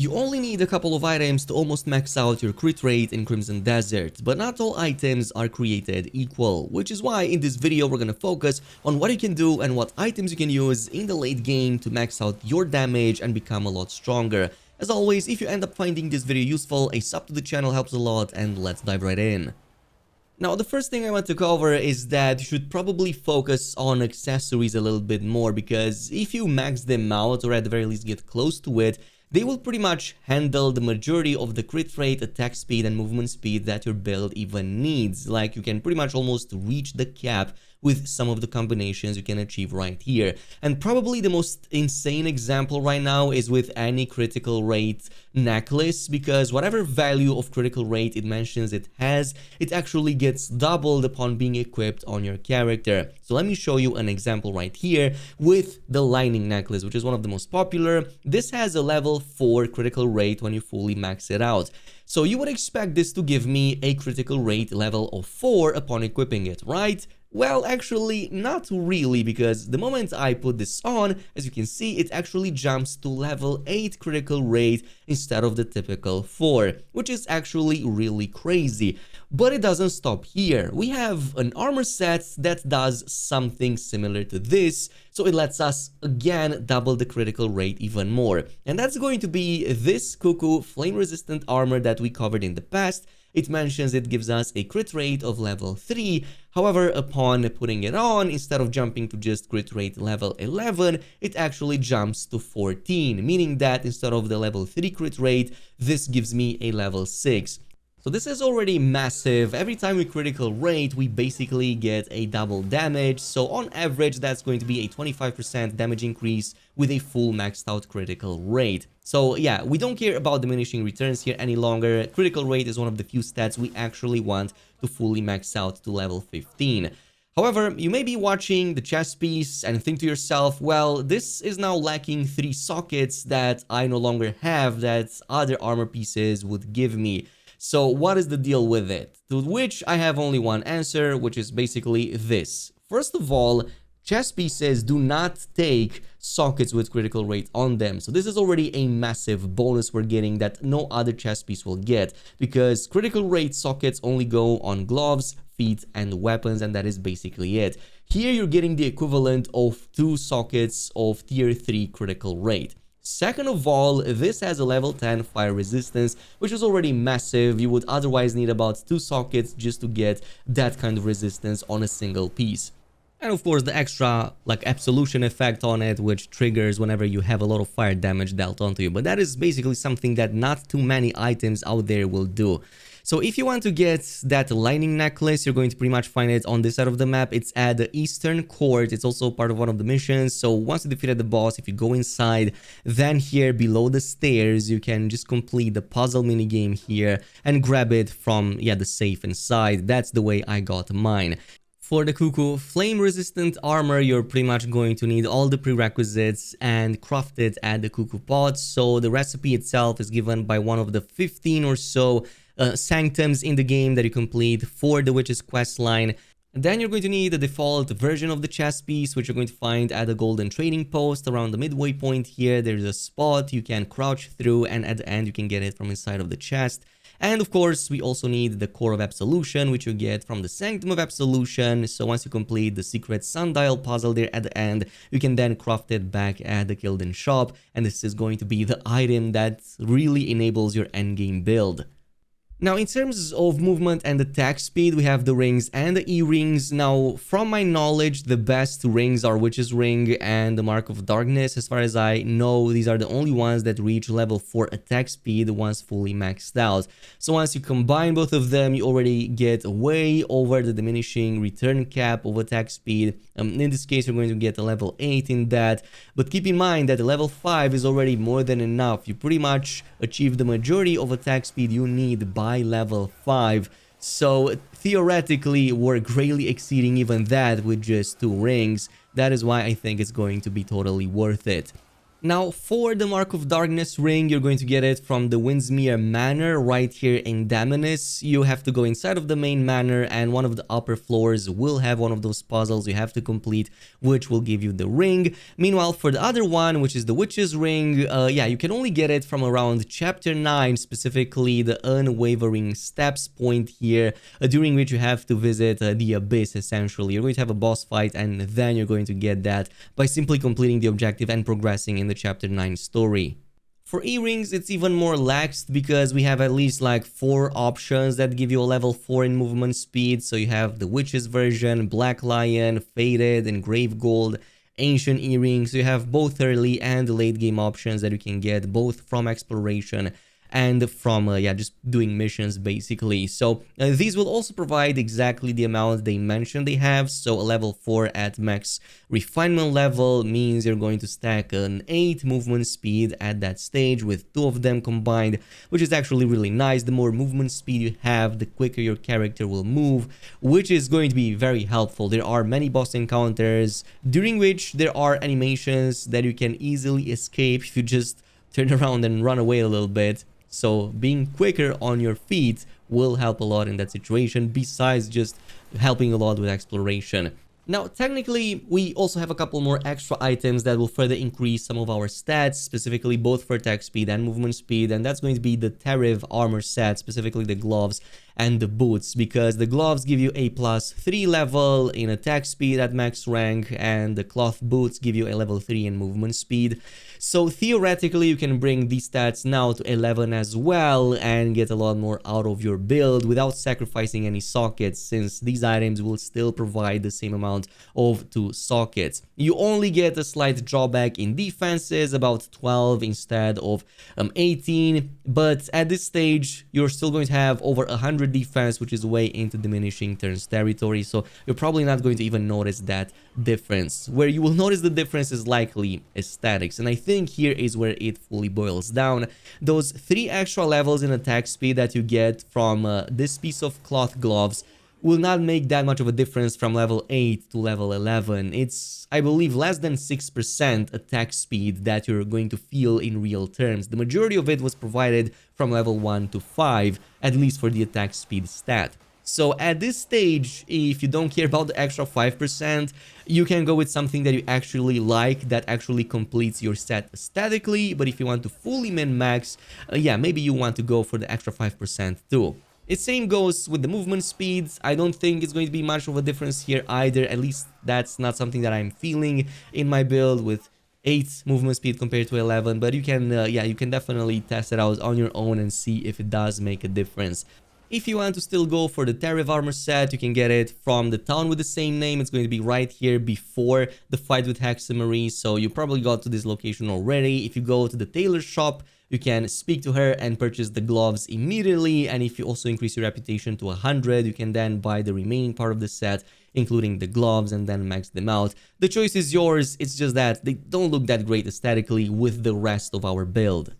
You only need a couple of items to almost max out your crit rate in Crimson Desert, but not all items are created equal, which is why in this video we're gonna focus on what you can do and what items you can use in the late game to max out your damage and become a lot stronger. As always, if you end up finding this video useful, a sub to the channel helps a lot, and let's dive right in. Now, the first thing I want to cover is that you should probably focus on accessories a little bit more, because if you max them out, or at the very least get close to it, they will pretty much handle the majority of the crit rate, attack speed, and movement speed that your build even needs. Like, you can pretty much almost reach the cap with some of the combinations you can achieve right here. And probably the most insane example right now is with any critical rate necklace, because whatever value of critical rate it mentions it has, it actually gets doubled upon being equipped on your character. So let me show you an example right here with the lightning necklace, which is one of the most popular. This has a level 4 critical rate when you fully max it out. So you would expect this to give me a critical rate level of 4 upon equipping it, right? Well, actually, not really, because the moment I put this on, as you can see, it actually jumps to level 8 critical rate instead of the typical 4, which is actually really crazy. But it doesn't stop here. We have an armor set that does something similar to this, so it lets us again double the critical rate even more. And that's going to be this Cuckoo flame resistant armor that we covered in the past. It mentions it gives us a crit rate of level 3, however, upon putting it on, instead of jumping to just crit rate level 11, it actually jumps to 14, meaning that instead of the level 3 crit rate, this gives me a level 6. So this is already massive. Every time we critical rate, we basically get a double damage. So on average, that's going to be a 25% damage increase with a full maxed out critical rate. So yeah, we don't care about diminishing returns here any longer. Critical rate is one of the few stats we actually want to fully max out to level 15. However, you may be watching the chest piece and think to yourself, well, this is now lacking 3 sockets that I no longer have that other armor pieces would give me. So what is the deal with it? To which I have only one answer, which is basically this. First of all, chest pieces do not take sockets with critical rate on them. So this is already a massive bonus we're getting that no other chest piece will get, because critical rate sockets only go on gloves, feet, and weapons, and that is basically it. Here you're getting the equivalent of 2 sockets of tier 3 critical rate. Second of all, this has a level 10 fire resistance, which is already massive. You would otherwise need about 2 sockets just to get that kind of resistance on a single piece. And of course the extra like absolution effect on it, which triggers whenever you have a lot of fire damage dealt onto you. But that is basically something that not too many items out there will do. So if you want to get that lightning necklace, you're going to pretty much find it on this side of the map. It's at the Eastern Court. It's also part of one of the missions. So once you defeated the boss, if you go inside, then here below the stairs, you can just complete the puzzle minigame here and grab it from, yeah, the safe inside. That's the way I got mine. For the Cuckoo flame resistant armor, you're pretty much going to need all the prerequisites and craft it at the Cuckoo pot. So the recipe itself is given by one of the 15 or so sanctums in the game that you complete for the Witch's quest line. Then you're going to need the default version of the chest piece, which you're going to find at the golden trading post around the midway point here. There's a spot you can crouch through, and at the end you can get it from inside of the chest. And of course, we also need the Core of Absolution, which you get from the Sanctum of Absolution. So once you complete the secret sundial puzzle there at the end, you can then craft it back at the Kilden shop. And this is going to be the item that really enables your endgame build. Now, in terms of movement and attack speed, we have the rings and the E-rings. Now, from my knowledge, the best rings are Witch's Ring and the Mark of Darkness. As far as I know, these are the only ones that reach level 4 attack speed once fully maxed out. So once you combine both of them, you already get way over the diminishing return cap of attack speed. In this case, you're going to get a level 8 in that. But keep in mind that the level 5 is already more than enough. You pretty much achieve the majority of attack speed you need by level 5, so theoretically we're greatly exceeding even that with just 2 rings. That is why I think it's going to be totally worth it. Now, for the Mark of Darkness ring, you're going to get it from the Windsmere Manor right here in Damonis. You have to go inside of the main manor, and one of the upper floors will have one of those puzzles you have to complete, which will give you the ring. Meanwhile, for the other one, which is the Witch's Ring, yeah, you can only get it from around Chapter 9, specifically the Unwavering Steps point here, during which you have to visit the Abyss, essentially. You're going to have a boss fight, and then you're going to get that by simply completing the objective and progressing in the Chapter 9 story. For earrings, it's even more laxed because we have at least like 4 options that give you a level 4 in movement speed. So you have the Witch's version, Black Lion, Faded, and Grave Gold, Ancient Earrings. So you have both early and late game options that you can get both from exploration and from yeah, just doing missions basically. So these will also provide exactly the amount they mentioned they have. So a level 4 at max refinement level means you're going to stack an 8 movement speed at that stage with 2 of them combined, which is actually really nice. The more movement speed you have, the quicker your character will move, which is going to be very helpful. There are many boss encounters during which there are animations that you can easily escape if you just turn around and run away a little bit. So being quicker on your feet will help a lot in that situation, besides just helping a lot with exploration. Now, technically, we also have a couple more extra items that will further increase some of our stats, specifically both for attack speed and movement speed, and that's going to be the Tariv armor set, specifically the gloves and the boots, because the gloves give you a +3 level in attack speed at max rank, and the cloth boots give you a level 3 in movement speed. So theoretically, you can bring these stats now to 11 as well and get a lot more out of your build without sacrificing any sockets, since these items will still provide the same amount of 2 sockets. You only get a slight drawback in defenses, about 12 instead of 18, but at this stage, you're still going to have over 100 defense, which is way into diminishing turns territory, so you're probably not going to even notice that difference. Where you will notice the difference is likely aesthetics, and I think here is where it fully boils down. Those 3 extra levels in attack speed that you get from this piece of cloth gloves will not make that much of a difference from level 8 to level 11. It's, I believe, less than 6% attack speed that you're going to feel in real terms. The majority of it was provided from level 1 to 5, at least for the attack speed stat. So at this stage, if you don't care about the extra 5%, you can go with something that you actually like, that actually completes your set aesthetically. But if you want to fully min-max, yeah, maybe you want to go for the extra 5% too. The same goes with the movement speeds. I don't think it's going to be much of a difference here either. At least that's not something that I'm feeling in my build with 8 movement speed compared to 11. But you can, yeah, you can definitely test it out on your own and see if it does make a difference. If you want to still go for the Tariv armor set, you can get it from the town with the same name. It's going to be right here before the fight with Hexamarie, so you probably got to this location already. If you go to the tailor shop, you can speak to her and purchase the gloves immediately, and if you also increase your reputation to 100, you can then buy the remaining part of the set, including the gloves, and then max them out. The choice is yours, it's just that they don't look that great aesthetically with the rest of our build.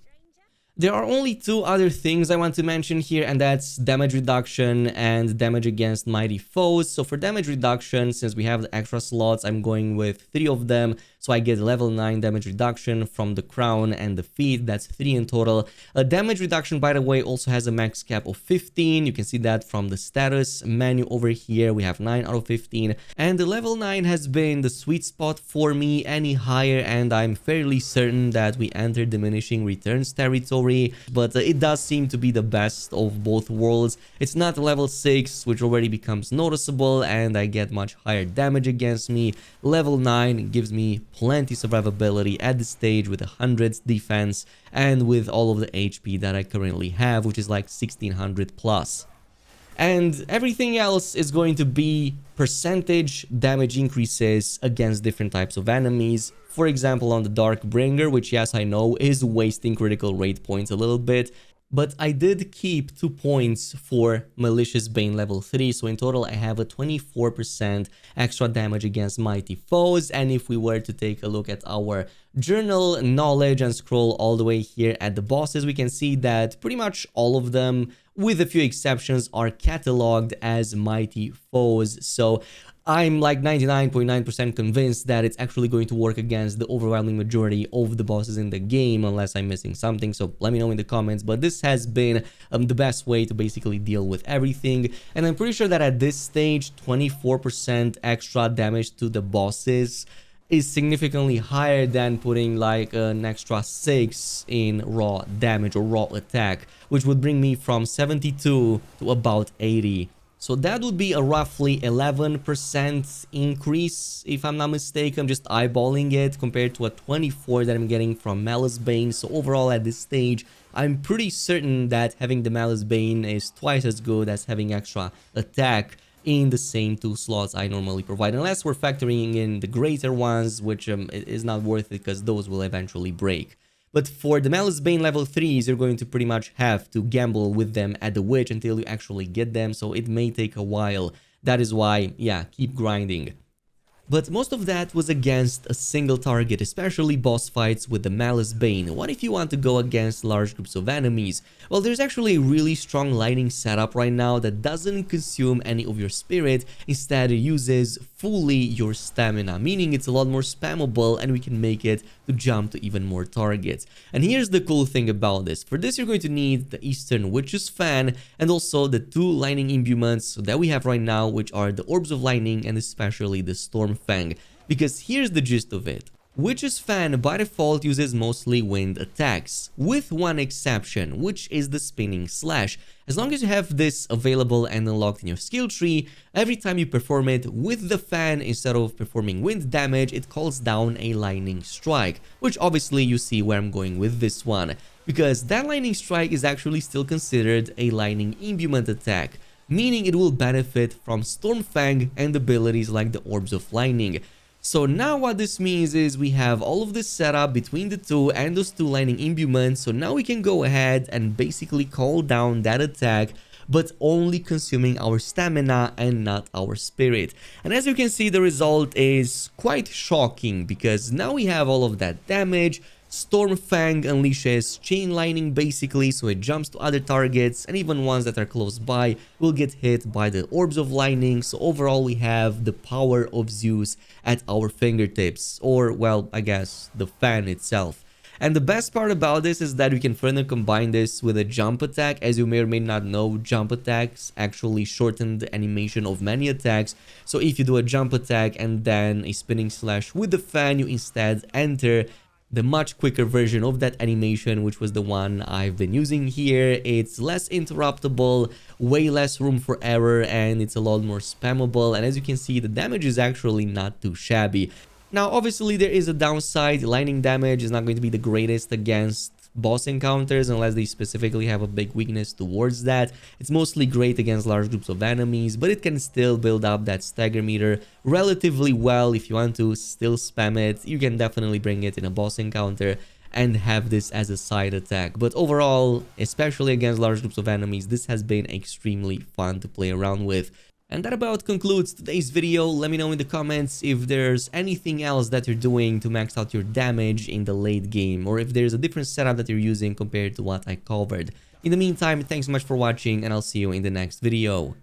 There are only 2 other things I want to mention here, and that's damage reduction and damage against mighty foes. So for damage reduction, since we have the extra slots, I'm going with 3 of them. So I get level 9 damage reduction from the crown and the feet. That's 3 in total. Damage reduction, by the way, also has a max cap of 15. You can see that from the status menu over here. We have 9 out of 15. And the level 9 has been the sweet spot for me. Any higher, and I'm fairly certain that we enter diminishing returns territory. But it does seem to be the best of both worlds. It's not level 6, which already becomes noticeable, and I get much higher damage against me. Level 9 gives me plenty survivability at this stage with 100 defense and with all of the HP that I currently have, which is like 1600 plus. And everything else is going to be percentage damage increases against different types of enemies. For example, on the Darkbringer, which, yes, I know is wasting critical rate points a little bit, but I did keep 2 points for Malicebane level 3, so in total I have a 24% extra damage against mighty foes. And if we were to take a look at our journal knowledge and scroll all the way here at the bosses, we can see that pretty much all of them, with a few exceptions, are cataloged as mighty foes. So I'm like 99.9% convinced that it's actually going to work against the overwhelming majority of the bosses in the game, unless I'm missing something, so let me know in the comments. But this has been the best way to basically deal with everything, and I'm pretty sure that at this stage 24% extra damage to the bosses is significantly higher than putting like an extra 6 in raw damage or raw attack, which would bring me from 72 to about 80. So that would be a roughly 11% increase, if I'm not mistaken. I'm just eyeballing it compared to a 24 that I'm getting from Malicebane. So overall at this stage, I'm pretty certain that having the Malicebane is twice as good as having extra attack in the same 2 slots I normally provide, unless we're factoring in the greater ones, which is not worth it because those will eventually break. But for the Malicebane level 3s, you're going to pretty much have to gamble with them at the Witch until you actually get them, so it may take a while. That is why, yeah, keep grinding. But most of that was against a single target, especially boss fights with the Malicebane. What if you want to go against large groups of enemies? Well, there's actually a really strong lightning setup right now that doesn't consume any of your spirit, instead it uses fully your stamina, meaning it's a lot more spammable and we can make it to jump to even more targets. And here's the cool thing about this. For this, you're going to need the Eastern Witch's Fan and also the 2 lightning imbuements that we have right now, which are the Orbs of Lightning and especially the Storm Fang. Because here's the gist of it. Witch's Fan by default uses mostly wind attacks, with one exception, which is the Spinning Slash. As long as you have this available and unlocked in your skill tree, every time you perform it with the fan, instead of performing wind damage, it calls down a lightning strike, which obviously you see where I'm going with this one, because that lightning strike is actually still considered a lightning imbuement attack, meaning it will benefit from Storm Fang and abilities like the Orbs of Lightning. So now what this means is we have all of this setup between the 2 and those 2 lightning imbuements, so now we can go ahead and basically call down that attack, but only consuming our stamina and not our spirit. And as you can see, the result is quite shocking, because now we have all of that damage. Storm Fang unleashes Chain Lightning basically, so it jumps to other targets, and even ones that are close by will get hit by the Orbs of Lightning. So overall we have the power of Zeus at our fingertips, or well, I guess the fan itself. And the best part about this is that we can further combine this with a jump attack. As you may or may not know, jump attacks actually shorten the animation of many attacks. So if you do a jump attack and then a spinning slash with the fan, you instead enter the much quicker version of that animation, which was the one I've been using here. It's less interruptible, way less room for error, and it's a lot more spammable. And as you can see, the damage is actually not too shabby. Now, obviously, there is a downside. Lightning damage is not going to be the greatest against boss encounters unless they specifically have a big weakness towards that. It's mostly great against large groups of enemies, but it can still build up that stagger meter relatively well. If you want to still spam it, you can definitely bring it in a boss encounter and have this as a side attack. But overall, especially against large groups of enemies, this has been extremely fun to play around with. And that about concludes today's video. Let me know in the comments if there's anything else that you're doing to max out your damage in the late game, or if there's a different setup that you're using compared to what I covered. In the meantime, thanks so much for watching, and I'll see you in the next video.